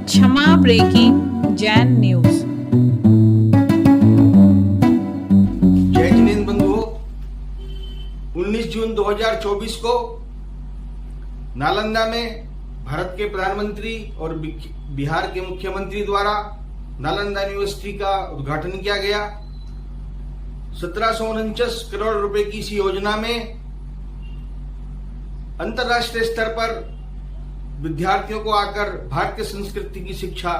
क्षमा breaking Jain news. जय जिनेंद्र बंधुओं, 19 जून 2024 को नालंदा में भारत के प्रधानमंत्री और बिहार के मुख्यमंत्री द्वारा नालंदा यूनिवर्सिटी का उद्घाटन किया गया। 1749 करोड़ रुपए की इस योजना में अंतर्राष्ट्रीय स्तर पर विद्यार्थियों को आकर भारतीय संस्कृति की शिक्षा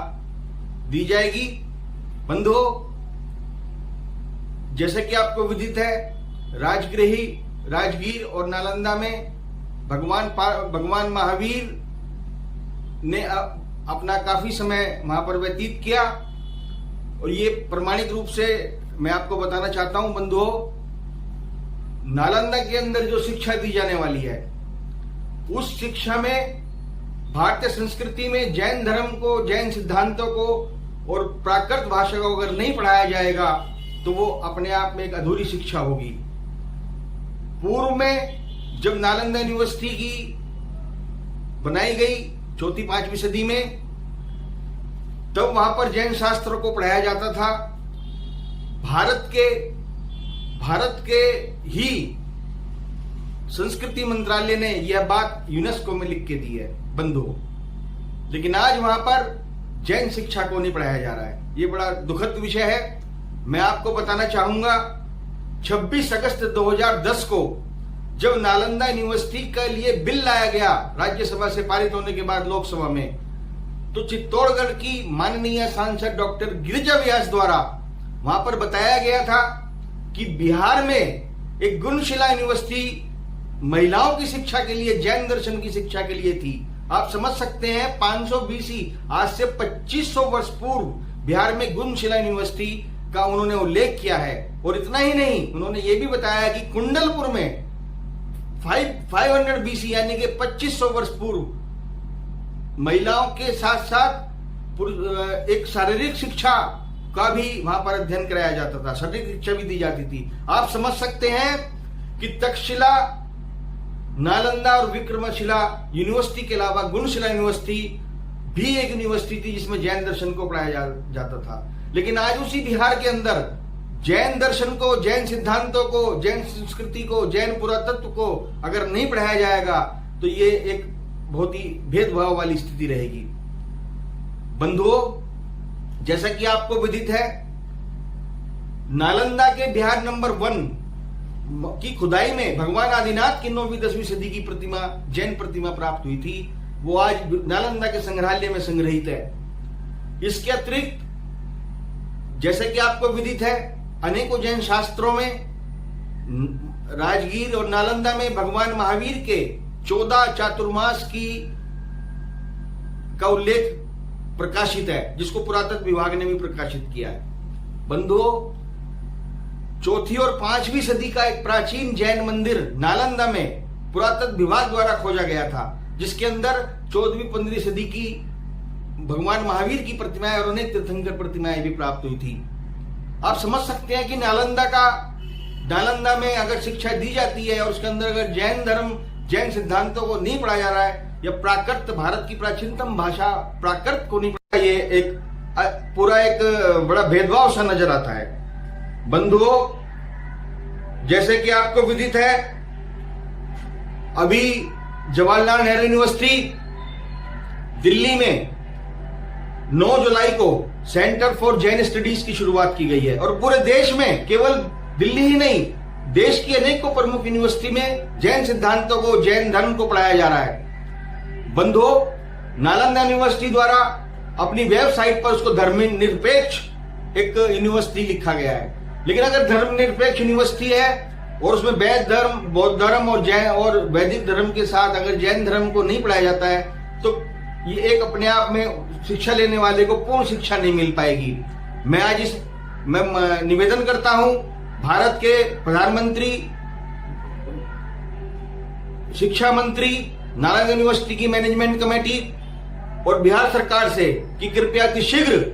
दी जाएगी। बंधुओं, जैसे कि आपको विदित है, राजगीर और नालंदा में भगवान महावीर ने अपना काफी समय वहां पर व्यतीत किया। और ये प्रमाणिक रूप से मैं आपको बताना चाहता हूं बंधुओं, नालंदा के अंदर जो शिक्षा दी जाने वाली है, उस शिक्षा में भारतीय संस्कृति में जैन धर्म को, जैन सिद्धांतों को और प्राकृत भाषा को अगर नहीं पढ़ाया जाएगा तो वो अपने आप में एक अधूरी शिक्षा होगी। पूर्व में जब नालंदा यूनिवर्सिटी की बनाई गई 4वीं-5वीं सदी में, तब वहां पर जैन शास्त्रों को पढ़ाया जाता था। भारत के ही संस्कृति मंत्रालय ने यह बात यूनेस्को में लिख के दी है बंधुओं। लेकिन आज वहां पर जैन शिक्षा को नहीं पढ़ाया जा रहा है। ये बड़ा दुखद विषय है। मैं आपको बताना चाहूंगा, 26 अगस्त 2010 को जब नालंदा यूनिवर्सिटी के लिए बिल लाया गया राज्यसभा से पारित होने के बाद लोकसभा में, तो चित्तौड़गढ़ की माननीय सांसद डॉक्टर गिरिजा व्यास द्वारा वहां पर बताया गया था कि बिहार में एक गुणशिला यूनिवर्सिटी महिलाओं की शिक्षा के लिए, जैन दर्शन की शिक्षा के लिए थी। आप समझ सकते हैं, 500 BC, आज से 2500 वर्ष पूर्व बिहार में गुणशिला यूनिवर्सिटी का उन्होंने उल्लेख किया है। और इतना ही नहीं, उन्होंने ये भी बताया कि कुंडलपुर में 500 BC यानी कि 2500 वर्ष पूर्व महिलाओं के साथ साथ एक शारीरिक शिक्षा का भी वहां पर अध्ययन कराया जाता था, शारीरिक शिक्षा भी दी जाती थी। आप समझ सकते हैं कि तक्षशिला, नालंदा और विक्रमशिला यूनिवर्सिटी के अलावा गुणशिला यूनिवर्सिटी भी एक यूनिवर्सिटी थी जिसमें जैन दर्शन को पढ़ाया जाता था। लेकिन आज उसी बिहार के अंदर जैन दर्शन को, जैन सिद्धांतों को, जैन संस्कृति को, जैन पुरातत्व को अगर नहीं पढ़ाया जाएगा तो ये एक बहुत ही भेदभाव वाली स्थिति रहेगी। बंधुओं, जैसा कि आपको विदित है, नालंदा के बिहार नंबर 1 की खुदाई में भगवान आदिनाथ की 9वीं-10वीं सदी की प्रतिमा, जैन प्रतिमा प्राप्त हुई थी। वो आज नालंदा के संग्रहालय में संग्रहित है। इसके अतिरिक्त जैसे कि आपको विदित है, अनेकों जैन शास्त्रों में राजगीर और नालंदा में भगवान महावीर के 14 चातुर्मास का उल्लेख प्रकाशित है, जिसको पुरातत्व विभाग ने भी प्रकाशित किया है। बंधुओं, 4वीं और 5वीं सदी का एक प्राचीन जैन मंदिर नालंदा में पुरातत्व विभाग द्वारा खोजा गया था, जिसके अंदर 14वीं-15वीं सदी की भगवान महावीर की प्रतिमाएं और अनेक तीर्थंकर प्रतिमाएं भी प्राप्त हुई थी। आप समझ सकते हैं कि नालंदा में अगर शिक्षा दी जाती है और उसके अंदर अगर जैन धर्म, जैन सिद्धांतों को नहीं पढ़ाया जा रहा है, या प्राकृत, भारत की प्राचीनतम भाषा प्राकृत को नहीं पढ़ाया, ये एक पूरा एक बड़ा भेदभाव सा नजर आता है। बंधुओं, जैसे कि आपको विदित है, अभी जवाहरलाल नेहरू यूनिवर्सिटी दिल्ली में 9 जुलाई को सेंटर फॉर जैन स्टडीज की शुरुआत की गई है। और पूरे देश में, केवल दिल्ली ही नहीं, देश की अनेकों प्रमुख यूनिवर्सिटी में जैन सिद्धांतों को, जैन धर्म को पढ़ाया जा रहा है। बंधुओं, नालंदा यूनिवर्सिटी द्वारा अपनी वेबसाइट पर उसको धर्मनिरपेक्ष एक यूनिवर्सिटी लिखा गया है। लेकिन अगर धर्मनिरपेक्ष यूनिवर्सिटी है और उसमें वैदिक धर्म, बौद्ध धर्म और जैन और वैदिक धर्म के साथ अगर जैन धर्म को नहीं पढ़ाया जाता है, तो ये एक अपने आप में शिक्षा लेने वाले को पूर्ण शिक्षा नहीं मिल पाएगी। मैं निवेदन करता हूं भारत के प्रधानमंत्री, शिक्षा मंत्री, नालंदा यूनिवर्सिटी की मैनेजमेंट कमेटी और बिहार सरकार से कि कृपया शीघ्र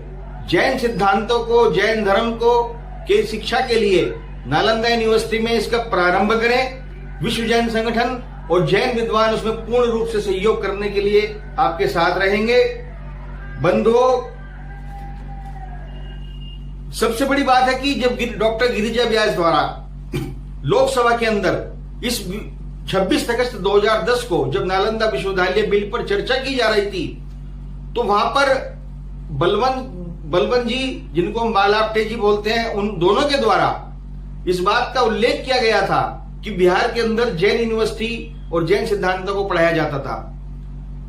जैन सिद्धांतों को, जैन धर्म को के शिक्षा के लिए नालंदा यूनिवर्सिटी में इसका प्रारंभ करें। विश्व जैन संगठन और जैन विद्वान उसमें पूर्ण रूप से सहयोग करने के लिए आपके साथ रहेंगे। बंधुओं, सबसे बड़ी बात है कि जब डॉक्टर गिरिजा व्यास द्वारा लोकसभा के अंदर इस 26 अगस्त 2010 को जब नालंदा विश्वविद्यालय बिल पर चर्चा की जा रही थी, तो वहां पर बलवंत जी, जिनको हम बालाप्टे जी बोलते हैं, उन दोनों के द्वारा इस बात का उल्लेख किया गया था कि बिहार के अंदर जैन यूनिवर्सिटी और जैन सिद्धांतों को पढ़ाया जाता था।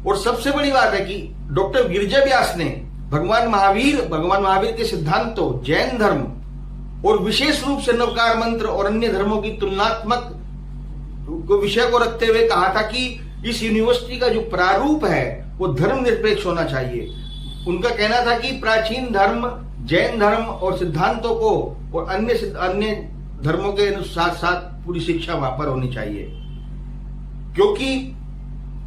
और सबसे बड़ी बात है कि डॉक्टर गिरिजा व्यास ने भगवान महावीर के सिद्धांतों, जैन धर्म और विशेष रूप से नवकार मंत्र और अन्य धर्मों की तुलनात्मक विषय को रखते हुए कहा था कि इस यूनिवर्सिटी का जो प्रारूप है वो धर्मनिरपेक्ष होना चाहिए। उनका कहना था कि प्राचीन धर्म, जैन धर्म और सिद्धांतों को और अन्य धर्मों के साथ साथ पूरी शिक्षा वहां पर होनी चाहिए, क्योंकि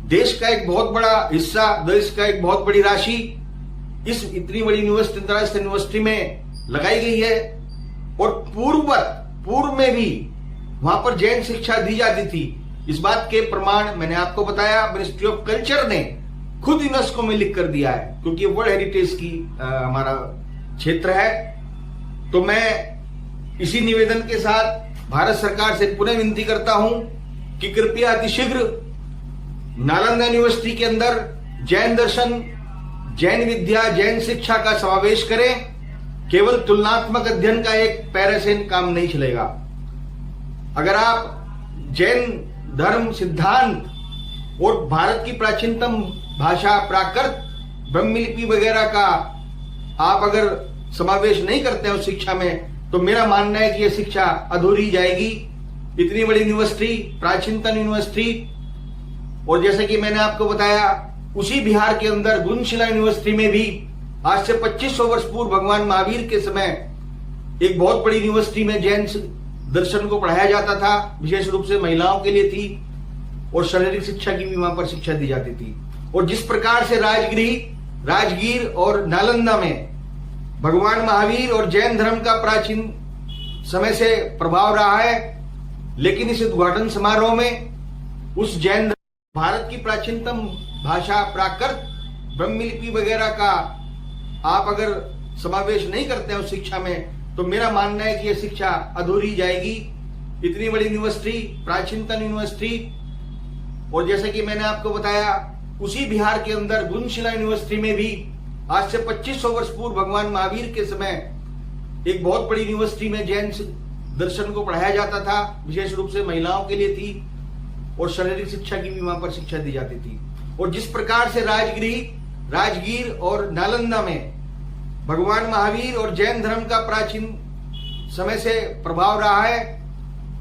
देश का एक बहुत बड़ा हिस्सा, देश का एक बहुत बड़ी राशि इस इतनी बड़ी यूनिवर्सिटी, अंतरराष्ट्रीय यूनिवर्सिटी में लगाई गई है। और पूर्व में भी वहां पर जैन शिक्षा दी जाती थी। इस बात के प्रमाण मैंने आपको बताया, मिनिस्ट्री ऑफ कल्चर ने खुद यूनेस्को में लिख कर दिया है, क्योंकि वर्ल्ड हेरिटेज की हमारा क्षेत्र है। तो मैं इसी निवेदन के साथ भारत सरकार से पुनः विनती करता हूं कि कृपया अतिशीघ्र नालंदा यूनिवर्सिटी के अंदर जैन दर्शन, जैन विद्या, जैन शिक्षा का समावेश करें। केवल तुलनात्मक अध्ययन का एक पैरा से काम नहीं चलेगा। अगर आप जैन धर्म, सिद्धांत और भारत की प्राचीनतम भाषा प्राकृत, ब्रह्मलिपि वगैरह का आप अगर समावेश नहीं करते हैं उस शिक्षा में, तो मेरा मानना है कि यह शिक्षा अधूरी जाएगी। इतनी बड़ी यूनिवर्सिटी, प्राचीनतम यूनिवर्सिटी, और जैसे कि मैंने आपको बताया, उसी बिहार के अंदर गुणशिला यूनिवर्सिटी में भी आज से 2500 वर्ष पूर्व भगवान महावीर के समय एक बहुत बड़ी यूनिवर्सिटी में जैन दर्शन को पढ़ाया जाता था, विशेष रूप से महिलाओं के लिए थी, और शारीरिक शिक्षा की भी वहां पर शिक्षा दी जाती थी। और जिस प्रकार से राजगीर और नालंदा में भगवान महावीर और जैन धर्म का प्राचीन समय से प्रभाव रहा है, लेकिन इस उद्घाटन समारोह में उस जैन भारत की प्राचीनतम भाषा प्राकृत, ब्रह्मलिपि वगैरह का आप अगर समावेश नहीं करते हैं उस शिक्षा में, तो मेरा मानना है कि यह शिक्षा अधूरी जाएगी। इतनी बड़ी यूनिवर्सिटी, प्राचीनतम यूनिवर्सिटी, और जैसे कि मैंने आपको बताया, उसी बिहार के अंदर गुणशिला यूनिवर्सिटी में भी आज से 2500 वर्ष पूर्व भगवान महावीर के समय एक बहुत बड़ी यूनिवर्सिटी में जैन दर्शन को पढ़ाया जाता था, विशेष रूप से महिलाओं के लिए थी, और शारीरिक शिक्षा की भी वहां पर शिक्षा दी जाती थी। और जिस प्रकार से राजगीर और नालंदा में भगवान महावीर और जैन धर्म का प्राचीन समय से प्रभाव रहा है,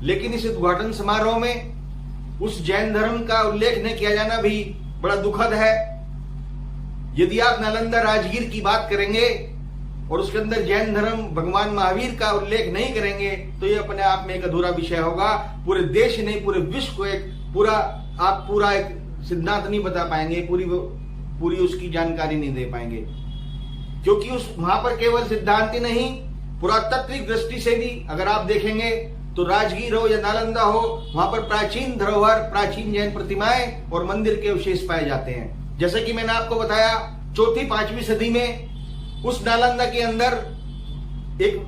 लेकिन इस उद्घाटन समारोह में उस जैन धर्म का उल्लेख नहीं किया जाना भी बड़ा दुखद है। यदि आप नालंदा, राजगीर की बात करेंगे और उसके अंदर जैन धर्म, भगवान महावीर का उल्लेख नहीं करेंगे, तो ये अपने आप में एक अधूरा विषय होगा। पूरे देश ही नहीं, पूरे विश्व को एक पूरा एक सिद्धांत नहीं बता पाएंगे, पूरी उसकी जानकारी नहीं दे पाएंगे, क्योंकि वहां पर केवल सिद्धांत ही नहीं, पुरातात्विक दृष्टि से भी अगर आप देखेंगे तो राजगीर हो या नालंदा हो, वहां पर प्राचीन धरोहर, प्राचीन जैन प्रतिमाएं और मंदिर के अवशेष पाए जाते हैं। जैसे कि मैंने आपको बताया, 4वीं-5वीं सदी में उस नालंदा के अंदर एक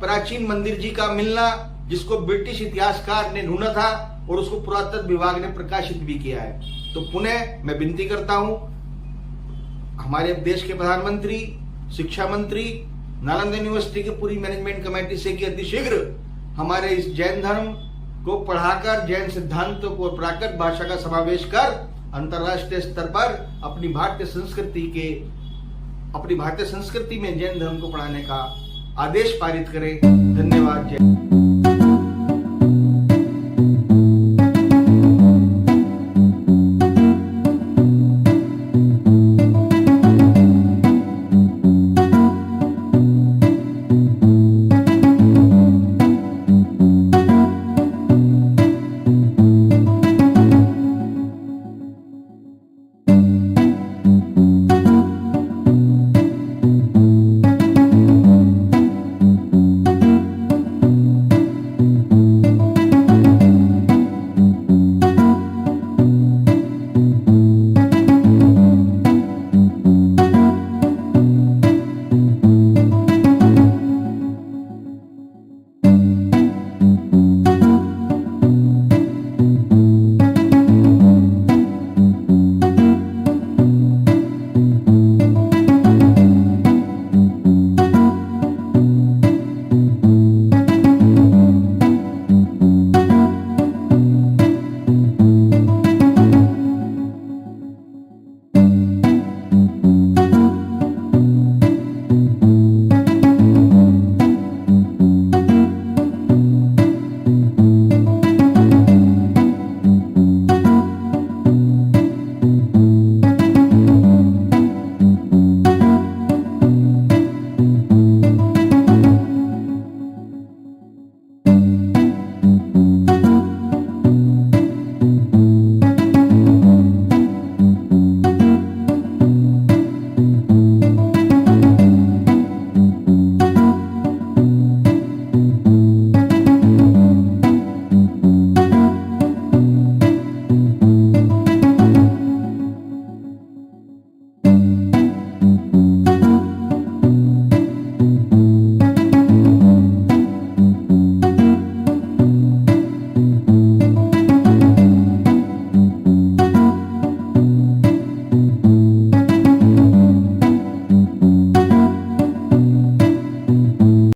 प्राचीन मंदिर जी का मिलना, जिसको ब्रिटिश इतिहासकार ने ढूंढा था और उसको पुरातत्व विभाग ने प्रकाशित भी किया है। तो पुनः मैं विनती करता हूं हमारे देश के प्रधानमंत्री, शिक्षा मंत्री, नालंदा यूनिवर्सिटी की पूरी मैनेजमेंट कमेटी से कि अतिशीघ्र हमारे इस जैन धर्म को पढ़ाकर, जैन सिद्धांतों को प्राकृत भाषा का समावेश कर अंतरराष्ट्रीय स्तर पर अपनी भारतीय संस्कृति में जैन धर्म को पढ़ाने का आदेश पारित करें। धन्यवाद। जय